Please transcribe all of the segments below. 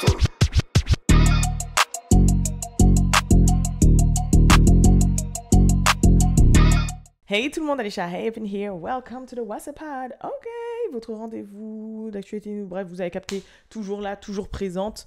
Hey tout le monde, Alicia Haven here, welcome to the WhatsApp-Pod. Ok, votre rendez-vous d'actualité, bref, vous avez capté, toujours là, toujours présente.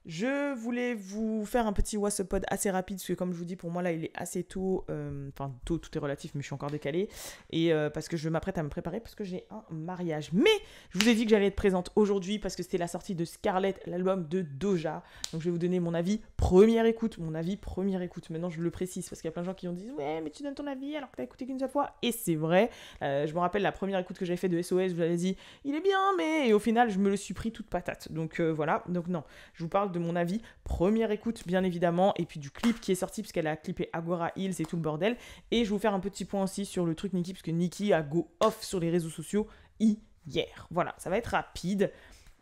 Je voulais vous faire un petit WhatsApp-Pod assez rapide, parce que comme je vous dis, pour moi là, il est assez tôt, enfin tôt, tout est relatif, mais je suis encore décalée, et parce que je m'apprête à me préparer, parce que j'ai un mariage. Mais je vous ai dit que j'allais être présente aujourd'hui, parce que c'était la sortie de Scarlett, l'album de Doja. Donc je vais vous donner mon avis première écoute, Maintenant je le précise, parce qu'il y a plein de gens qui ont dit « Ouais, mais tu donnes ton avis alors que t'as écouté qu'une seule fois », et c'est vrai. Je me rappelle la première écoute que j'avais fait de SOS, je vous avais dit « Il est bien, mais… » Et au final, je me le suis pris toute patate. Donc voilà, donc non, je vous parle de mon avis, première écoute bien évidemment, et puis du clip qui est sorti puisqu'elle a clippé Agora Hills et tout le bordel, et je vais vous faire un petit point aussi sur le truc Nicki, puisque Nicki a go off sur les réseaux sociaux hier. Voilà, ça va être rapide,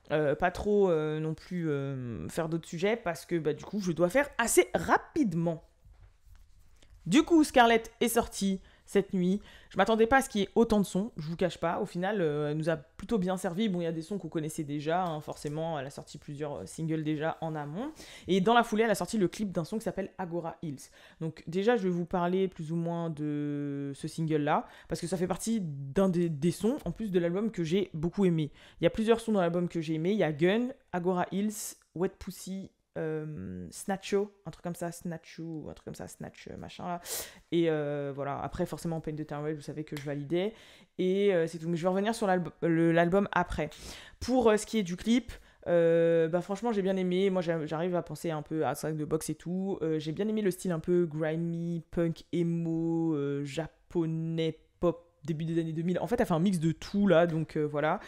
pas trop non plus faire d'autres sujets, parce que du coup je dois faire assez rapidement. Du coup, Scarlett est sortie cette nuit. Je m'attendais pas à ce qu'il y ait autant de sons, je vous cache pas. Au final, elle nous a plutôt bien servi. Bon, il y a des sons qu'on connaissait déjà, hein, forcément. Elle a sorti plusieurs singles déjà en amont. Et dans la foulée, elle a sorti le clip d'un son qui s'appelle Agora Hills. Donc déjà, je vais vous parler plus ou moins de ce single-là, parce que ça fait partie d'un des sons, en plus de l'album, que j'ai beaucoup aimé. Il y a plusieurs sons dans l'album que j'ai aimé. Il y a Gun, Agora Hills, Wet Pussy, Snatcho, un truc comme ça, Snatch machin là, et voilà, après forcément Paint the Town Red, vous savez que je validais, et c'est tout, mais je vais revenir sur l'album après. Pour ce qui est du clip, franchement j'ai bien aimé. Moi j'arrive à penser un peu à 5 de boxe et tout, j'ai bien aimé le style un peu grimy, punk, emo, japonais, pop, début des années 2000. En fait, elle fait un mix de tout là, donc voilà.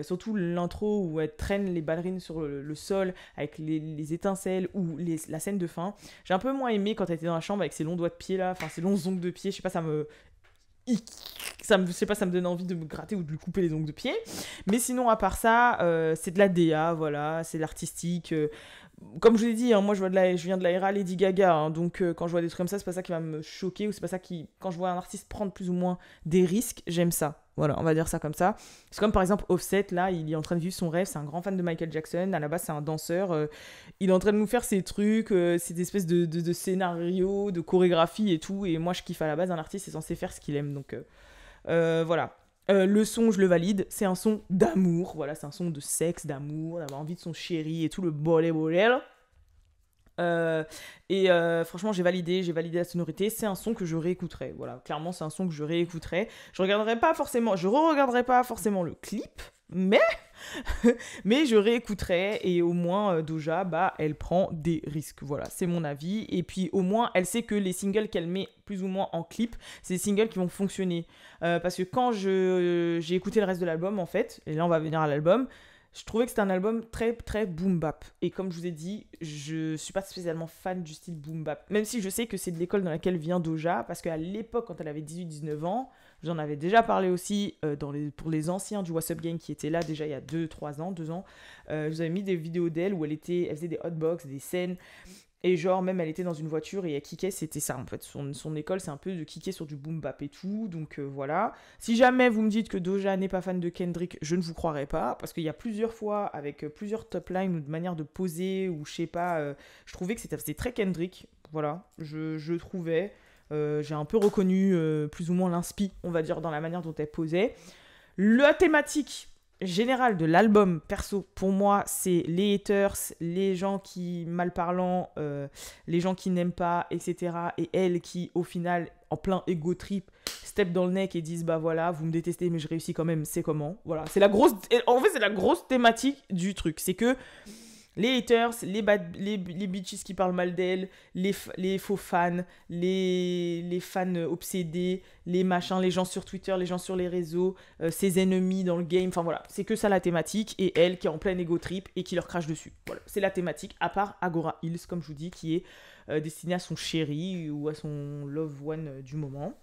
Surtout l'intro où elle traîne les ballerines sur le sol avec les étincelles, ou la scène de fin. J'ai un peu moins aimé quand elle était dans la chambre avec ses longs doigts de pied là, enfin ses longs ongles de pied. Je sais pas, ça me donne envie de me gratter ou de lui couper les ongles de pied. Mais sinon, à part ça, c'est de la DA, voilà, c'est de l'artistique. Comme je vous l'ai dit, hein, moi je viens de la era Lady Gaga, hein, donc quand je vois des trucs comme ça, c'est pas ça qui va me choquer, ou c'est pas ça qui… Quand je vois un artiste prendre plus ou moins des risques, j'aime ça. Voilà, on va dire ça comme ça. C'est comme par exemple Offset, là, il est en train de vivre son rêve, c'est un grand fan de Michael Jackson, à la base c'est un danseur, il est en train de nous faire ses trucs, ces espèces de scénarios, de chorégraphie et tout, et moi je kiffe. À la base, un artiste est censé faire ce qu'il aime, donc voilà. Le son, je le valide, c'est un son d'amour, voilà, c'est un son de sexe, d'amour, d'avoir envie de son chéri et tout le bolé. Franchement, j'ai validé la sonorité, c'est un son que je réécouterai, voilà, clairement c'est un son que je réécouterai. Je re-regarderai pas forcément le clip, mais je réécouterai, et au moins Doja, elle prend des risques, voilà, c'est mon avis. Et puis au moins elle sait que les singles qu'elle met plus ou moins en clip, c'est des singles qui vont fonctionner, parce que quand j'ai écouté le reste de l'album en fait, et là on va venir à l'album, je trouvais que c'était un album très très boom bap, et comme je vous ai dit, je suis pas spécialement fan du style boom bap, même si je sais que c'est de l'école dans laquelle vient Doja, parce qu'à l'époque quand elle avait 18-19 ans, j'en avais déjà parlé aussi pour les anciens du What's Up Gang qui étaient là déjà il y a 2 ans, je vous avais mis des vidéos d'elle où elle faisait des hotbox, des scènes, et genre même elle était dans une voiture et elle kickait, c'était ça en fait, son école c'est un peu de kicker sur du boom bap et tout, donc voilà. Si jamais vous me dites que Doja n'est pas fan de Kendrick, je ne vous croirai pas, parce qu'il y a plusieurs fois avec plusieurs top lines ou de manière de poser, ou je sais pas, je trouvais que c'était très Kendrick, voilà, je trouvais, j'ai un peu reconnu plus ou moins l'inspi, on va dire, dans la manière dont elle posait. La thématique générale de l'album, perso, pour moi, c'est les haters, les gens qui malparlants, les gens qui n'aiment pas, etc. Et elle qui, au final, en plein ego trip, step dans le neck et disent voilà, vous me détestez mais je réussis quand même, c'est comment. Voilà, c'est la grosse thématique du truc, c'est que les haters, les bitches qui parlent mal d'elle, les faux fans, les fans obsédés, les machins, les gens sur Twitter, les gens sur les réseaux, ses ennemis dans le game, enfin voilà, c'est que ça la thématique, et elle qui est en plein ego trip et qui leur crache dessus. Voilà, c'est la thématique, à part Agora Hills, comme je vous dis, qui est destinée à son chéri ou à son love one du moment.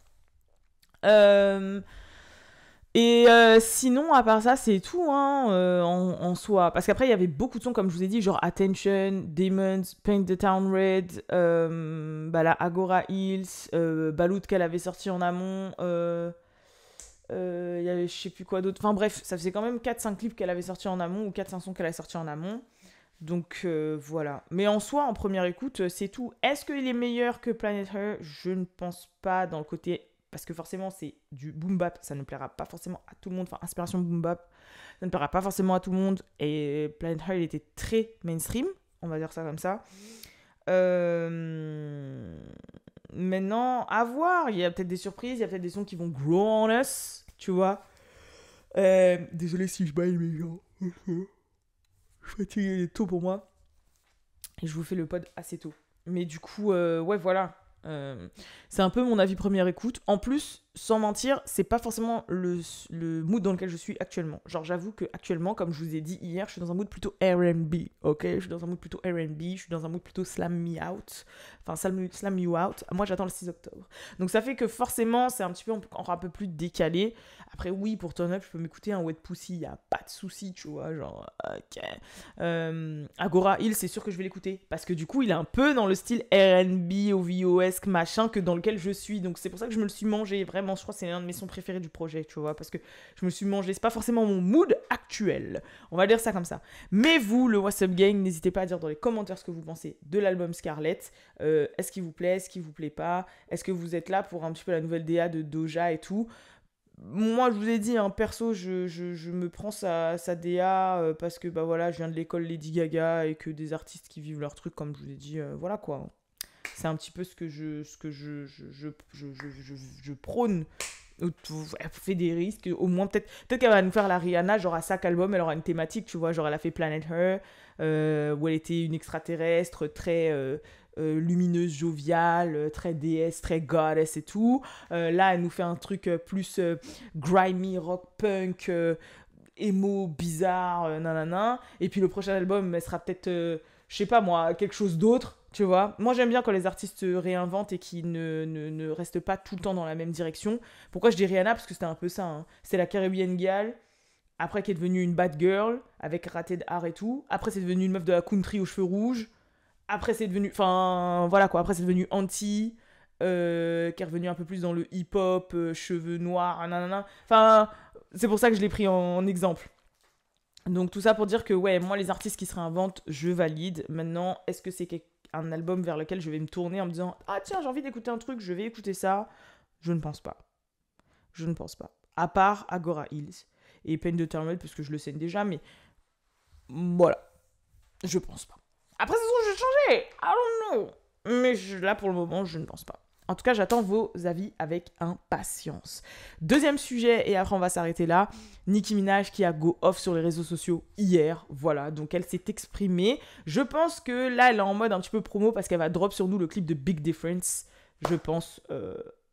Sinon, à part ça, c'est tout hein, en soi. Parce qu'après, il y avait beaucoup de sons, comme je vous ai dit, genre Attention, Demons, Paint the Town Red, la Agora Hills, Baloot qu'elle avait sorti en amont, il y avait je sais plus quoi d'autre. Enfin bref, ça faisait quand même 4-5 clips qu'elle avait sorti en amont, ou 4-5 sons qu'elle a sorti en amont. Donc voilà. Mais en soi, en première écoute, c'est tout. Est-ce qu'il est meilleur que Planet Her? Je ne pense pas dans le côté... Parce que forcément, c'est du boom bap. Ça ne plaira pas forcément à tout le monde. Enfin, inspiration boom bap. Ça ne plaira pas forcément à tout le monde. Et Planet Her, il était très mainstream. On va dire ça comme ça. Maintenant, à voir. Il y a peut-être des surprises. Il y a peut-être des sons qui vont grow on us. Tu vois. Désolé si je baille mes gens. Je suis fatigué, il est tôt pour moi. Et je vous fais le pod assez tôt. Mais du coup, ouais, voilà. C'est un peu mon avis première écoute. En plus, sans mentir, c'est pas forcément le mood dans lequel je suis actuellement. Genre, j'avoue que actuellement, comme je vous ai dit hier, je suis dans un mood plutôt R&B, ok? Je suis dans un mood plutôt R&B, je suis dans un mood plutôt slam me out. Enfin, slam you out. Moi, j'attends le 6 octobre. Donc, ça fait que forcément, c'est un petit peu encore un peu plus décalé. Après, oui, pour turn up, je peux m'écouter un Wet Pussy, y a pas de souci, tu vois, genre, ok. Agora Hill, c'est sûr que je vais l'écouter. Parce que du coup, il est un peu dans le style R&B, OVO-esque, machin, que dans lequel je suis. Donc, c'est pour ça que je me le suis mangé, vraiment. Je crois que c'est l'un de mes sons préférés du projet, tu vois, parce que je me le suis mangé. C'est pas forcément mon mood actuel. On va dire ça comme ça. Mais vous, le What's Up Gang, n'hésitez pas à dire dans les commentaires ce que vous pensez de l'album Scarlett. Est-ce qu'il vous plaît, est-ce qu'il vous plaît pas? Est-ce que vous êtes là pour un petit peu la nouvelle DA de Doja et tout? Moi, je vous ai dit, hein, perso, je me prends sa DA parce que bah voilà, je viens de l'école Lady Gaga et que des artistes qui vivent leur truc, comme je vous ai dit, voilà quoi. C'est un petit peu ce que je prône. Elle fait des risques. Au moins, peut-être qu'elle va nous faire la Rihanna, genre à chaque album, elle aura une thématique, tu vois. Genre, elle a fait Planet Her, où elle était une extraterrestre très lumineuse, joviale, très déesse, très goddess et tout. Là, elle nous fait un truc plus grimy, rock punk, emo, bizarre, nanana. Et puis le prochain album, elle sera peut-être, je sais pas moi, quelque chose d'autre. Tu vois, moi j'aime bien quand les artistes se réinventent et qui ne restent pas tout le temps dans la même direction. Pourquoi je dis Rihanna? Parce que c'était un peu ça. Hein. C'est la Caribbean Girl, après qui est devenue une bad girl, avec raté de art et tout. Après c'est devenu une meuf de la country aux cheveux rouges. Après c'est devenu... Enfin, voilà quoi. Après c'est devenu Anti, qui est revenu un peu plus dans le hip-hop, cheveux noirs, nanana. Enfin, c'est pour ça que je l'ai pris en exemple. Donc tout ça pour dire que ouais, moi les artistes qui se réinventent, je valide. Maintenant, est-ce que c'est un album vers lequel je vais me tourner en me disant « Ah tiens, j'ai envie d'écouter un truc, je vais écouter ça », je ne pense pas. Je ne pense pas. À part Agora Hills et Pain de Thermal, parce que je le sais déjà, mais voilà. Je pense pas. Après, c'est sûr, je vais changer. I don't know. Mais là, pour le moment, je ne pense pas. En tout cas, j'attends vos avis avec impatience. Deuxième sujet, et après on va s'arrêter là. Nicki Minaj qui a go off sur les réseaux sociaux hier. Voilà, donc elle s'est exprimée. Je pense que là, elle est en mode un petit peu promo parce qu'elle va drop sur nous le clip de Big Difference. Je pense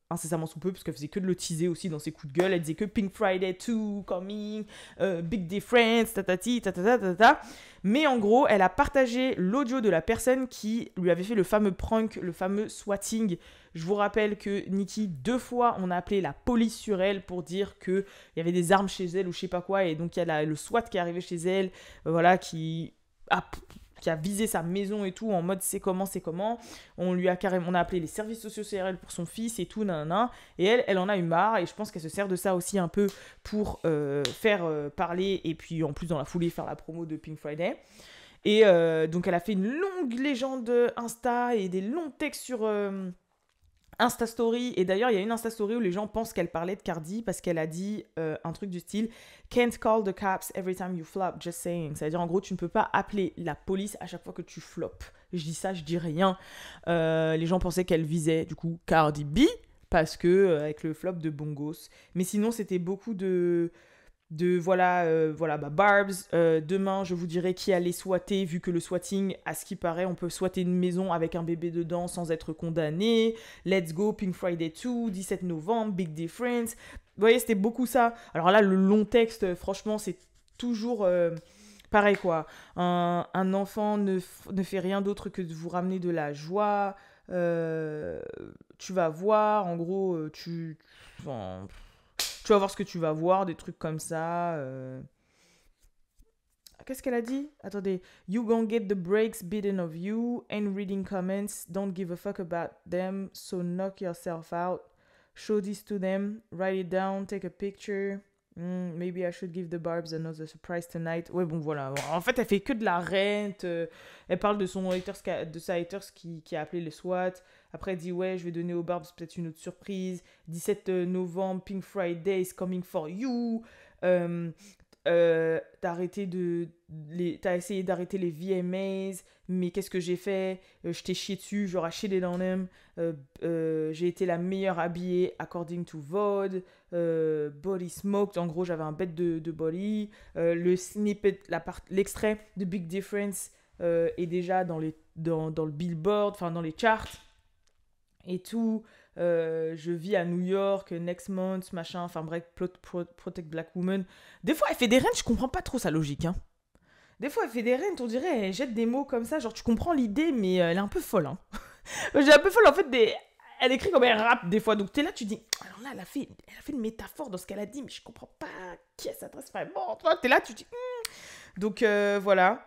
incessamment sous peu, parce qu'elle faisait que de le teaser aussi dans ses coups de gueule. Elle disait que Pink Friday 2 coming, Big Difference, tatati, tatata. Mais en gros, elle a partagé l'audio de la personne qui lui avait fait le fameux prank, le fameux swatting. Je vous rappelle que Nicki, 2 fois, on a appelé la police sur elle pour dire qu'il y avait des armes chez elle ou je sais pas quoi. Et donc, il y a le SWAT qui est arrivé chez elle, voilà, qui a visé sa maison et tout, en mode c'est comment. On a appelé les services sociaux CRL pour son fils et tout, nanana. Et elle en a eu marre, et je pense qu'elle se sert de ça aussi un peu pour faire parler, et puis en plus dans la foulée faire la promo de Pink Friday. Et donc elle a fait une longue légende Insta et des longs textes sur Insta Story. Et d'ailleurs, il y a une Insta Story où les gens pensent qu'elle parlait de Cardi parce qu'elle a dit un truc du style Can't call the cops every time you flop, just saying. C'est-à-dire, en gros, tu ne peux pas appeler la police à chaque fois que tu floppes. Je dis ça, je dis rien. Les gens pensaient qu'elle visait, du coup, Cardi B parce que, avec le flop de Bongos. Mais sinon, c'était beaucoup de Barbs, demain je vous dirai qui allait swatter, vu que le swatting, à ce qui paraît, on peut swatter une maison avec un bébé dedans sans être condamné. Let's go, Pink Friday 2, 17 novembre, Big Difference. Vous voyez, c'était beaucoup ça. Alors là, le long texte, franchement, c'est toujours pareil quoi. Un enfant ne fait rien d'autre que de vous ramener de la joie. Tu vas voir, en gros, tu vas voir ce que tu vas voir, des trucs comme ça. Qu'est-ce qu'elle a dit? Attendez. You gon' get the brakes beaten of you. Ain't reading comments. Don't give a fuck about them. So knock yourself out. Show this to them. Write it down. Take a picture. Maybe I should give the Barbs another surprise tonight. Ouais, bon, voilà. En fait, elle fait que de la rente. Elle parle de son haters, de sa haters qui a appelé le SWAT. Après, elle dit, ouais, je vais donner aux Barbs peut-être une autre surprise. 17 novembre, Pink Friday is coming for you. Euh, t'as essayé d'arrêter les VMAs, mais qu'est-ce que j'ai fait? Je t'ai chié dessus, j'aurais shitted on them. J'ai été la meilleure habillée according to Vod. Body smoked, en gros j'avais un bête de body. Le snippet, l'extrait de Big Difference est déjà dans le Billboard, enfin dans les charts et tout. Je vis à New York, next month, machin, enfin bref, Protect Black Woman. Des fois, elle fait des rentes, je comprends pas trop sa logique. Hein. Des fois, elle fait des rentes, on dirait, elle jette des mots comme ça, genre tu comprends l'idée, mais elle est un peu folle. Hein. J'ai un peu folle, en fait, elle écrit comme elle rappe des fois, donc t'es là, tu dis, alors là, elle a fait une métaphore dans ce qu'elle a dit, mais je comprends pas qui elle s'adresse vraiment. Toi, t'es là, tu dis, Donc voilà.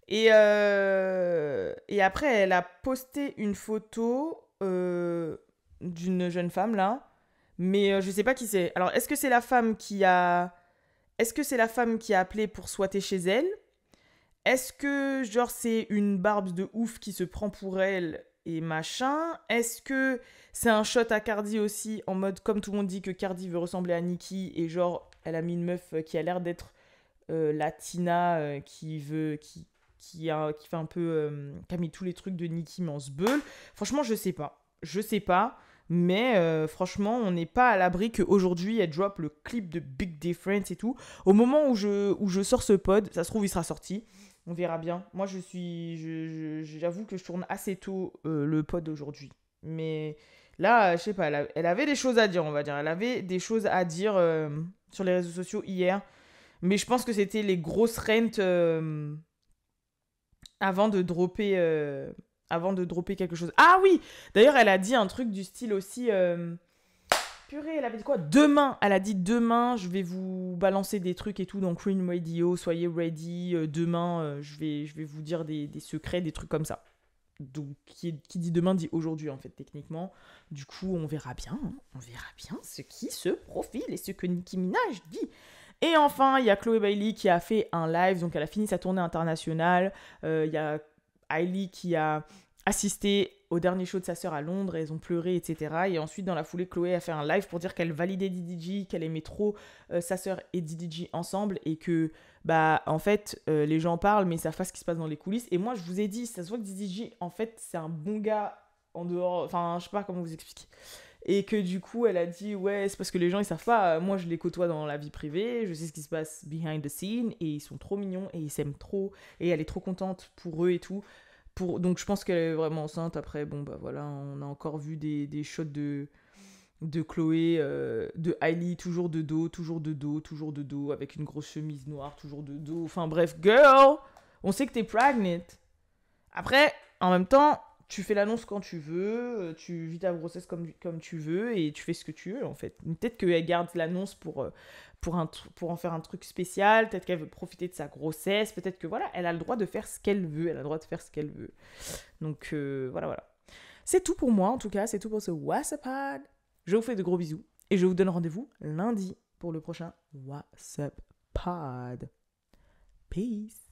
Et après, elle a posté une photo d'une jeune femme là, mais je sais pas qui c'est. Alors, est-ce que c'est la femme qui a appelé pour squatter chez elle? Est-ce que genre c'est une barbe de ouf qui se prend pour elle et machin? Est-ce que c'est un shot à Cardi aussi en mode comme tout le monde dit que Cardi veut ressembler à Nicki et genre elle a mis une meuf qui a l'air d'être latina qui fait un peu qui a mis tous les trucs de Nicki mais en sbeul. Franchement, je sais pas, mais franchement, on n'est pas à l'abri qu'aujourd'hui elle drop le clip de Big Difference et tout. Au moment où je sors ce pod, ça se trouve il sera sorti. On verra bien. Moi, j'avoue que je tourne assez tôt le pod aujourd'hui. Mais là, je sais pas, elle avait des choses à dire, on va dire. Elle avait des choses à dire sur les réseaux sociaux hier. Mais je pense que c'était les grosses rentes avant de dropper quelque chose. Ah oui, d'ailleurs, elle a dit un truc du style aussi. Purée, elle avait dit quoi? Demain, elle a dit demain, je vais vous balancer des trucs et tout dans Queen Radio, soyez ready. Demain, je vais vous dire des secrets, des trucs comme ça. Donc, qui dit demain dit aujourd'hui, en fait, techniquement. Du coup, on verra bien. Hein. On verra bien ce qui se profile et ce que Nicki Minaj dit. Et enfin, il y a Chloé Bailey qui a fait un live, donc elle a fini sa tournée internationale. Il y a Hailey qui a assisté au dernier show de sa sœur à Londres, elles ont pleuré, etc. Et ensuite, dans la foulée, Chloé a fait un live pour dire qu'elle validait DDG, qu'elle aimait trop sa sœur et DDG ensemble, et que, bah, en fait, les gens parlent, mais ils savent pas ce qui se passe dans les coulisses. Et moi, je vous ai dit, ça se voit que DDG, en fait, c'est un bon gars en dehors, enfin, je sais pas comment vous expliquer. Et que du coup, elle a dit, ouais, c'est parce que les gens, ils savent pas, moi, je les côtoie dans la vie privée, je sais ce qui se passe behind the scene, et ils sont trop mignons, et ils s'aiment trop, et elle est trop contente pour eux et tout. Donc je pense qu'elle est vraiment enceinte. Après, bon, bah voilà, on a encore vu des shots de Chloé, de Hailey, toujours de dos, toujours de dos, toujours de dos, avec une grosse chemise noire, toujours de dos. Enfin bref, girl, on sait que t'es pregnant. Après, en même temps, tu fais l'annonce quand tu veux, tu vis ta grossesse comme tu veux et tu fais ce que tu veux en fait. Peut-être qu'elle garde l'annonce pour en faire un truc spécial, peut-être qu'elle veut profiter de sa grossesse, peut-être que voilà, elle a le droit de faire ce qu'elle veut, elle a le droit de faire ce qu'elle veut. Donc voilà. C'est tout pour moi en tout cas, c'est tout pour ce WhatsApp. Je vous fais de gros bisous et je vous donne rendez-vous lundi pour le prochain WhatsApp Pod. Peace.